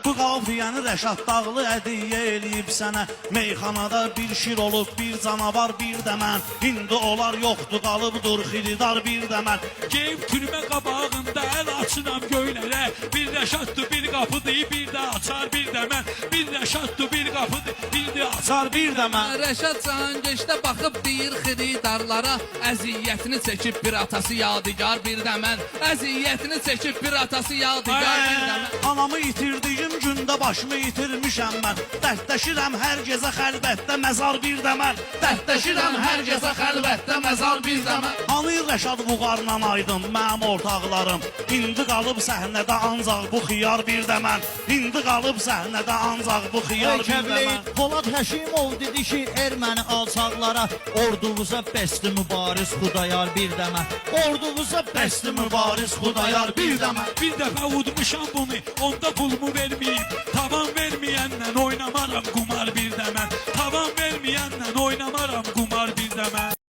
Bu qafiyəni Rəşad Dağlı hədiyyə eləyib sənə. Meyxanada bir şir olub, bir canavar, bir də mən. İndi onlar yoxdur, qalıbdır xiridar, bir də mən. Geyim türmə qabağında əl açıram göylərə. Bir Rəşaddır, bir qapıdır, bir də açar, bir də mən. Bir Rəşaddır, bir qapıdır, bir də açar, bir də mən. Rəşad Cahangeşdə baxıb deyir xididarlara, əziyyətini çəkib bir atası yadigar, bir də mən. Əziyyətini çəkib bir atası yadigar, bir də mən. Anamı itirdiyim gündə başımı itirmişəm mən. Dərdləşirəm hər gecə xəlvətdə məzar, bir də mən. Dərdləşirəm hər gecə xəlvətdə məzar, bir də mən. Hani Rəşad Buğarla aydın mənim ortaqlarım. İndi qalıb səhnədə ancaq bu xiyar, bir də mən. İndi qalıb səhnədə ancaq bu xiyar, bir də mən. Polad Həşimov dedi ki, erməni alçaqlara orduvuza bəsti mübariz Xudayar, bir də mən. Orduvuza Bəsti mübariz Xudayar, bir də mən. Bir dəfə udmuşam bunu, onda pulumu verməyib. Tavan verməyəndən oynamaram qumar, bir də mən. Tavan